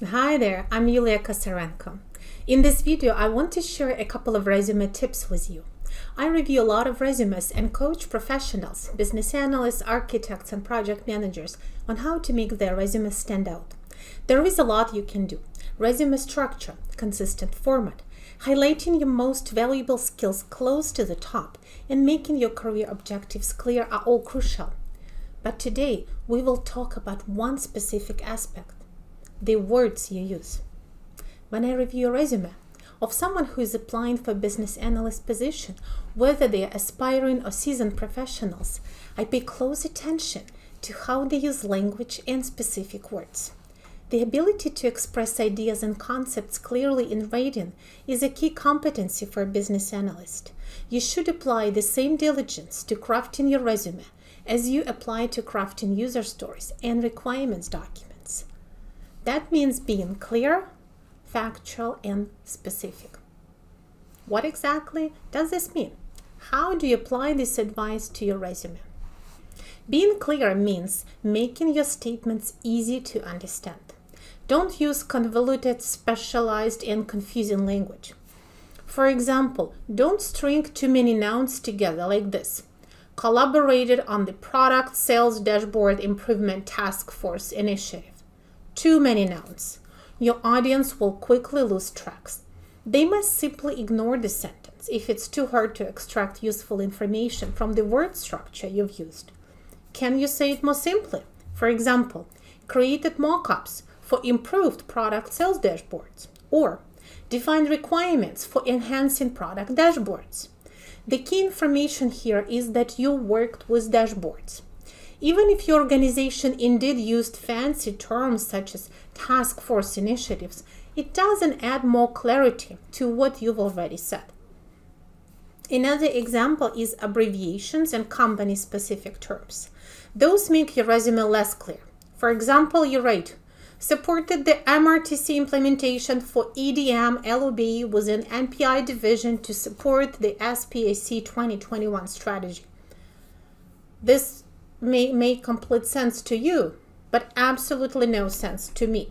Hi there, I'm Yulia. In this video, I want to share a couple of resume tips with you. I review a lot of resumes and coach professionals, business analysts, architects, and project managers on how to make their resume stand out. There is a lot you can do. Resume structure, consistent format, highlighting your most valuable skills close to the top, and making your career objectives clear are all crucial. But today, we will talk about one specific aspect: the words you use. When I review a resume of someone who is applying for a business analyst position, whether they are aspiring or seasoned professionals, I pay close attention to how they use language and specific words. The ability to express ideas and concepts clearly in writing is a key competency for a business analyst. You should apply the same diligence to crafting your resume as you apply to crafting user stories and requirements documents. That means being clear, factual, and specific. What exactly does this mean? How do you apply this advice to your resume? Being clear means making your statements easy to understand. Don't use convoluted, specialized, and confusing language. For example, don't string too many nouns together like this: collaborated on the product sales dashboard improvement task force initiative. Too many nouns. Your audience will quickly lose tracks. They must simply ignore the sentence if it's too hard to extract useful information from the word structure you've used. Can you say it more simply? For example, created mock-ups for improved product sales dashboards, or defined requirements for enhancing product dashboards. The key information here is that you worked with dashboards. Even if your organization indeed used fancy terms such as task force initiatives, it doesn't add more clarity to what you've already said. Another example is abbreviations and company-specific terms. Those make your resume less clear. For example, you write, supported the MRTC implementation for EDM LOB within NPI division to support the SPAC 2021 strategy. This may make complete sense to you, but absolutely no sense to me.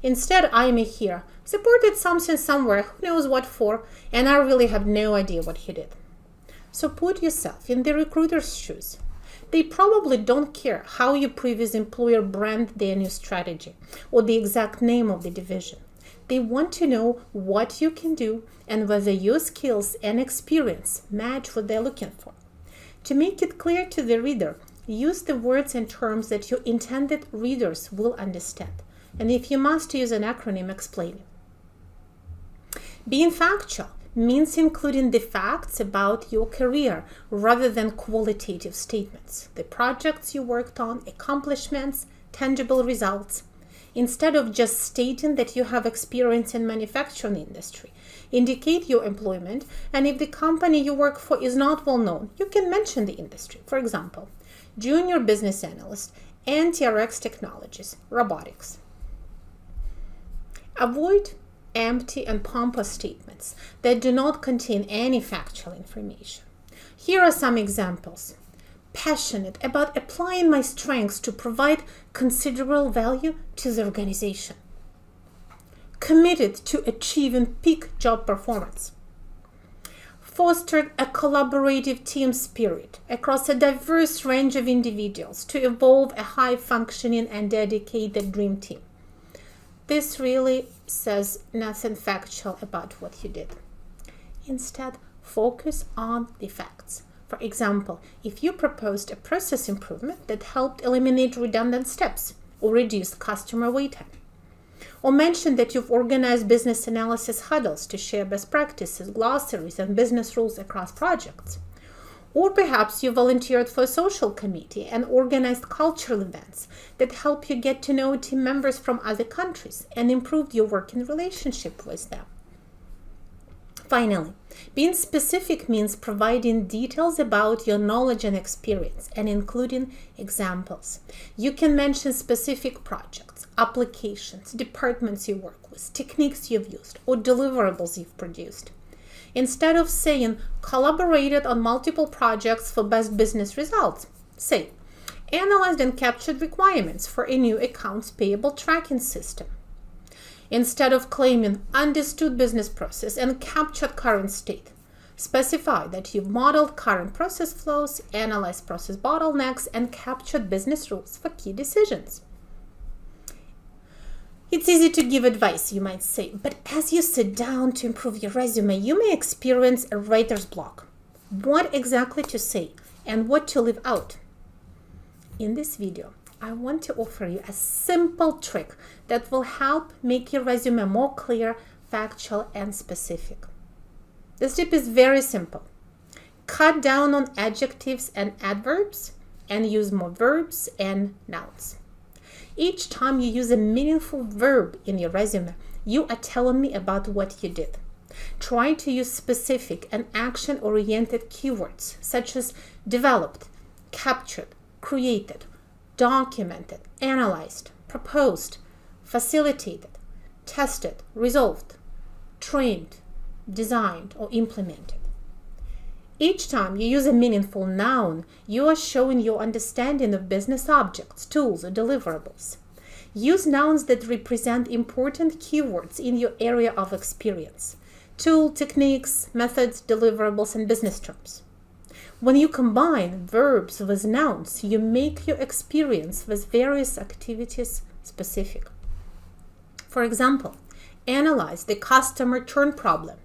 Instead, I may hear, supported something somewhere, who knows what for, and I really have no idea what he did. So put yourself in the recruiter's shoes. They probably don't care how your previous employer branded their new strategy or the exact name of the division. They want to know what you can do and whether your skills and experience match what they're looking for. To make it clear to the reader, use the words and terms that your intended readers will understand. And if you must use an acronym, explain it. Being factual means including the facts about your career rather than qualitative statements, the projects you worked on, accomplishments, tangible results. Instead of just stating that you have experience in manufacturing industry, indicate your employment, and if the company you work for is not well known, you can mention the industry. For example, junior business analyst, NTRX technologies, robotics. Avoid empty and pompous statements that do not contain any factual information. Here are some examples. Passionate about applying my strengths to provide considerable value to the organization. Committed to achieving peak job performance. Fostered a collaborative team spirit across a diverse range of individuals to evolve a high-functioning and dedicated dream team. This really says nothing factual about what you did. Instead, focus on the facts. For example, if you proposed a process improvement that helped eliminate redundant steps or reduce customer wait time, or mention that you've organized business analysis huddles to share best practices, glossaries, and business rules across projects. Or perhaps you volunteered for a social committee and organized cultural events that help you get to know team members from other countries and improved your working relationship with them. Finally, being specific means providing details about your knowledge and experience and including examples. You can mention specific projects, applications, departments you work with, techniques you've used, or deliverables you've produced. Instead of saying, collaborated on multiple projects for best business results, say, analyzed and captured requirements for a new accounts payable tracking system. Instead of claiming understood business process and captured current state, specify that you've modeled current process flows, analyzed process bottlenecks, and captured business rules for key decisions. It's easy to give advice, you might say, but as you sit down to improve your resume, you may experience a writer's block. What exactly to say and what to leave out? In this video, I want to offer you a simple trick that will help make your resume more clear, factual, and specific. This tip is very simple. Cut down on adjectives and adverbs and use more verbs and nouns. Each time you use a meaningful verb in your resume, you are telling me about what you did. Try to use specific and action-oriented keywords such as developed, captured, created, documented, analyzed, proposed, facilitated, tested, resolved, trained, designed, or implemented. Each time you use a meaningful noun, you are showing your understanding of business objects, tools, or deliverables. Use nouns that represent important keywords in your area of experience: tool, techniques, methods, deliverables, and business terms. When you combine verbs with nouns, you make your experience with various activities specific. For example, analyze the customer churn problem,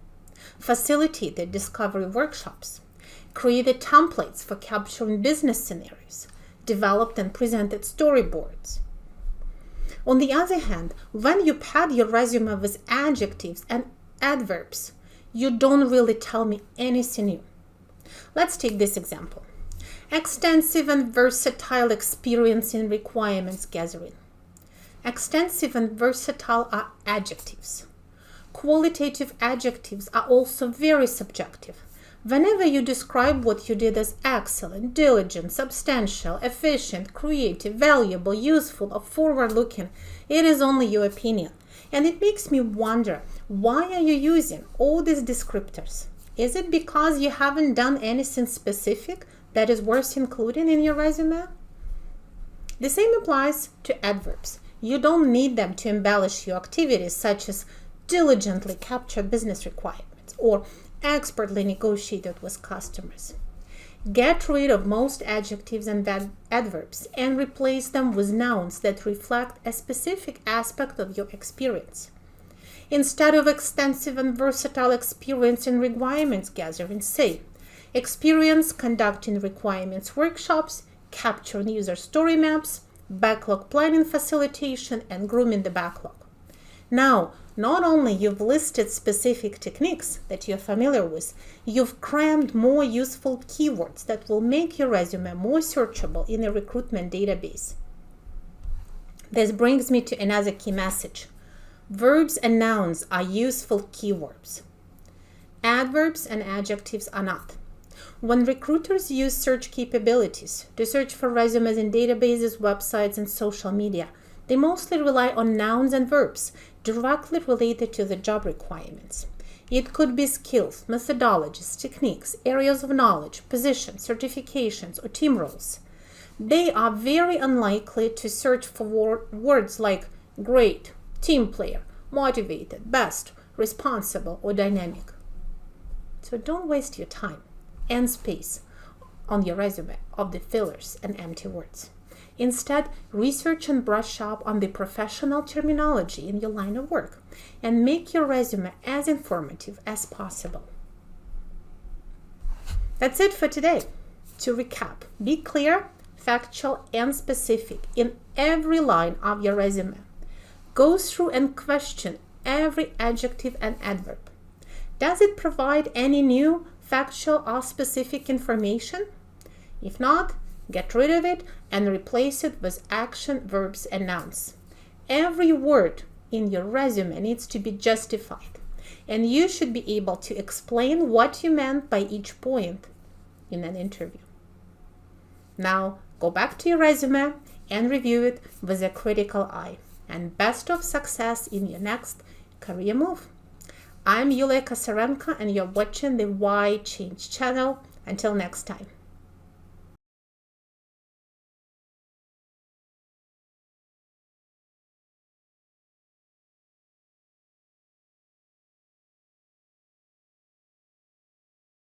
facilitate the discovery workshops, created templates for capturing business scenarios, developed and presented storyboards. On the other hand, when you pad your resume with adjectives and adverbs, you don't really tell me anything new. Let's take this example. Extensive and versatile experience in requirements gathering. Extensive and versatile are adjectives. Qualitative adjectives are also very subjective. Whenever you describe what you did as excellent, diligent, substantial, efficient, creative, valuable, useful, or forward-looking, it is only your opinion. And it makes me wonder, why are you using all these descriptors? Is it because you haven't done anything specific that is worth including in your resume? The same applies to adverbs. You don't need them to embellish your activities, such as diligently captured business requirements or expertly negotiated with customers. Get rid of most adjectives and adverbs and replace them with nouns that reflect a specific aspect of your experience. Instead of extensive and versatile experience in requirements gathering, say, experience conducting requirements workshops, capturing user story maps, backlog planning facilitation, and grooming the backlog. Now, not only you've listed specific techniques that you're familiar with, you've crammed more useful keywords that will make your resume more searchable in a recruitment database. This brings me to another key message. Verbs and nouns are useful keywords. Adverbs and adjectives are not. When recruiters use search capabilities to search for resumes in databases, websites, and social media, they mostly rely on nouns and verbs directly related to the job requirements. It could be skills, methodologies, techniques, areas of knowledge, positions, certifications, or team roles. They are very unlikely to search for words like great, team player, motivated, best, responsible, or dynamic. So don't waste your time and space on your resume of the fillers and empty words. Instead, research and brush up on the professional terminology in your line of work and make your resume as informative as possible. That's it for today. To recap, be clear, factual, and specific in every line of your resume. Go through and question every adjective and adverb. Does it provide any new, factual, or specific information? If not, get rid of it and replace it with action, verbs, and nouns. Every word in your resume needs to be justified, and you should be able to explain what you meant by each point in an interview. Now, go back to your resume and review it with a critical eye. And best of success in your next career move. I'm Yulia, and you're watching the Why Change channel. Until next time.